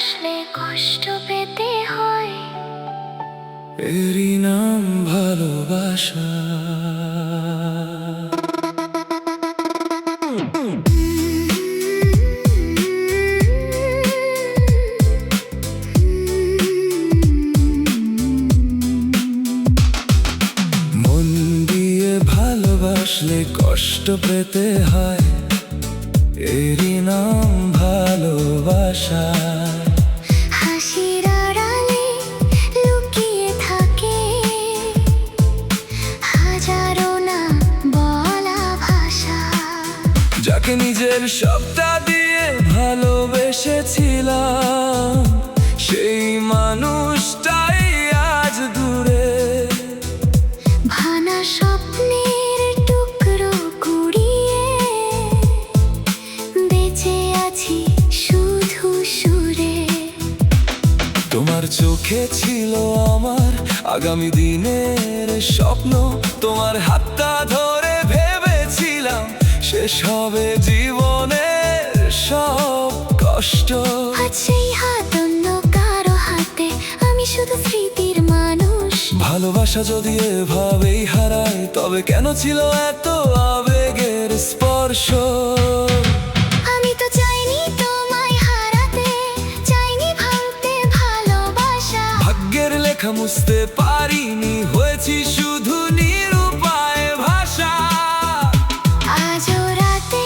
ভালোবাসলে কষ্ট পেতে হয়, এরই নাম ভালোবাসা। মন দিয়ে ভালোবাসলে কষ্ট পেতে হয়, এরই নাম ভালোবাসা। হাসির আড়ালে লুকিয়ে থাকে হাজারো না বলা ভাষা। যাকে নিজের সবটা দিয়ে ভালোবেসেছিলাম, সেই মানুষটাই আজ দূরে। ভানা স্বপ্নের টুকরো কুড়িয়ে বেঁচে আছি শুধু সুরে। তোমার চোখে ছিল আমার আগামী দিনের স্বপ্ন, তোমার হাতটা ধরে ভেবেছিলাম শেষ হবে জীবনের সব কষ্ট। আজ সেই হাত অন্য কারো হাতে, আমি শুধু স্মৃতির মানুষ। ভালোবাসা যদি এভাবেই হারায়, তবে কেন ছিল এত আবেগের স্পর্শ? আমি তো চাইনি তোমায় হারাতে, চাইনি ভাঙতে ভালোবাসা। ভাগ্যের লেখা মুছতে পারিনি, হয়েছি শুধু নিরুপায় ভাষা। আজও রাতে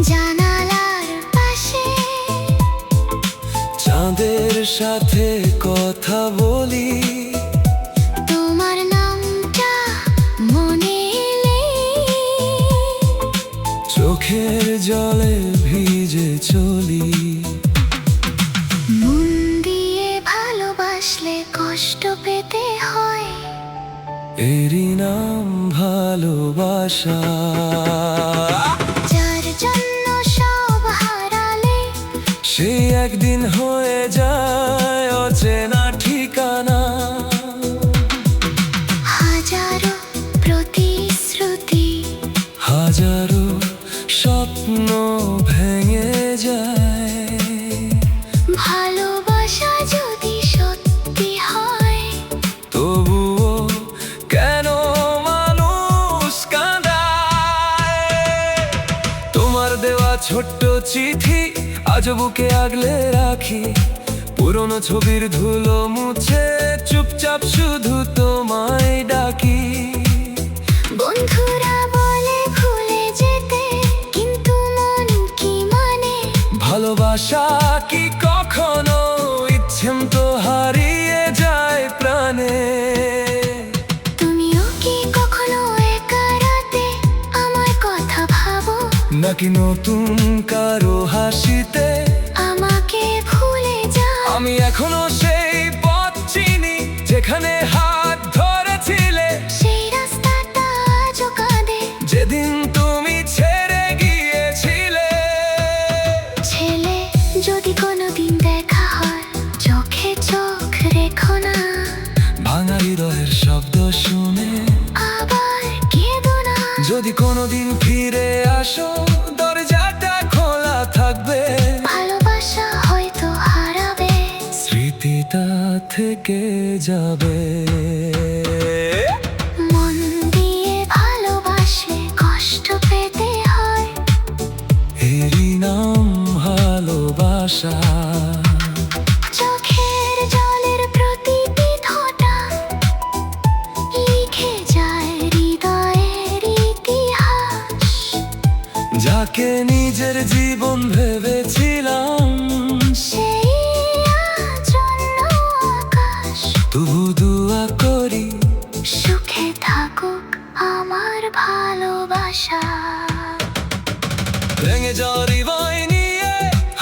জানালার পাশে চাঁদের সাথে কথা বলি, তোমার নামটা মনে এলেই চোখের জলে ভিজে চলি। মন দিয়ে ভালোবাসলে কষ্ট পেতে হয়, এরই নাম ভালোবাসা। যার জন্য সব হারালে সেই একদিন হয়ে যায় অচেনা ঠিকানা। হাজারো প্রতিশ্রুতি হাজারো স্বপ্ন ভেঙে যায়। ভালোবাসা যদি সত্যি হয়, তবুও কেন মানুষ কাঁদায়? তোমার দেওয়া ছোট্ট চিঠি আজ বুকে আগলে রাখি, পুরনো ছবির ধুলো মুছে চুপচাপ শুধু তোমায় ডাকি। বন্ধুরা বলে ভুলে যেতে, কিন্তু মন কি মানে? ভালোবাসা কি কখনো ইচ্ছেম তো হারিয়ে যায় প্রাণে? তুমিও কি কখনো একা রাতে আমার কথা ভাবো, নাকি নতুন কারো হাসিতে আমাকে ভুলে যাও? আমি এখনো সেই পথ চিনি, যেখানে হাত ধরেছিলে সেই রাস্তাটা আজও কাঁদে, যেদিন তুমি ছেড়ে গিয়েছিলে। ছেলে যদি কোনোদিন দেখা হয়, চোখে চোখ রেখো না, ভাঙা হৃদয়ের শব্দ শুনে আবার কেঁদো না। যদি কোনোদিন ফিরে আসো, দরজাটা খোলা থাকবে। ভালোবাসা হয়তো হারাবে, স্মৃতিটা থেকে যাবে। মন দিয়ে ভালোবাসলে কষ্ট পেতে হয়, এরই নাম ভালোবাসা। চোখের জলের প্রতিটি ফোঁটা লিখে যায় হৃদয়ের ইতিহাস। যাকে নিজের জীবন ভেবেছিলাম, সেই আজ অন্য আকাশ। তবু দুয়া করি সুখে থাকুক আমার ভালোবাসা। ভেঙে যাওয়া হৃদয় নিয়ে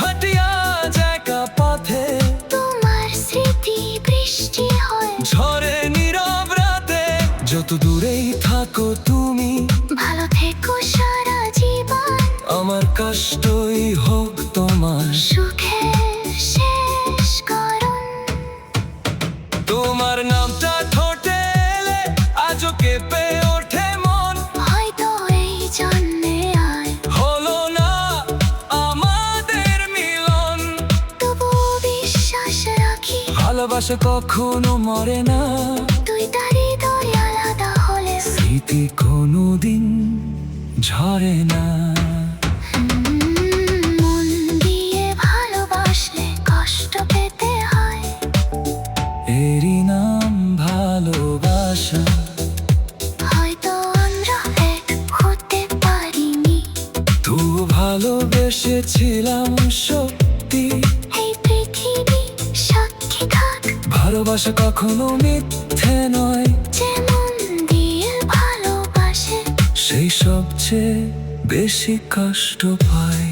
হাঁটি আজ একা পথে। তোমার স্মৃতি বৃষ্টি হয়, ঝড়ে নীরব রাতে যত দূরেই থাকো তুমি, ভালো থেকো সারা জীবন। আমার কষ্টই হোক তোমার সুখের শেষ করুন, তোমার নামটা ঠোঁটে এলে আজও কেঁপে ওঠে মন। হয়তো এই জন্যে আয় হলো না আমাদের মিলন, তবু বিশ্বাস ভালোবাসা কখনো মরে না, তুই তার হৃদয় আলাদা হলে স্মৃতি কোনোদিন ঝরে না। মন দিয়ে ভালোবাসলে কষ্ট পেতে হয়, এরই নাম ভালোবাসা। হয়তো আমরা এক হতে পারিনি, তবু ভালোবেসেছিলাম সত্যি। এই পৃথিবী সাক্ষী থাক, ভালোবাসা কখনো মিথ্যে নয়, যে মন দিয়ে ভালোবাসে সেই সবচেয়ে বেশি কষ্ট পায়।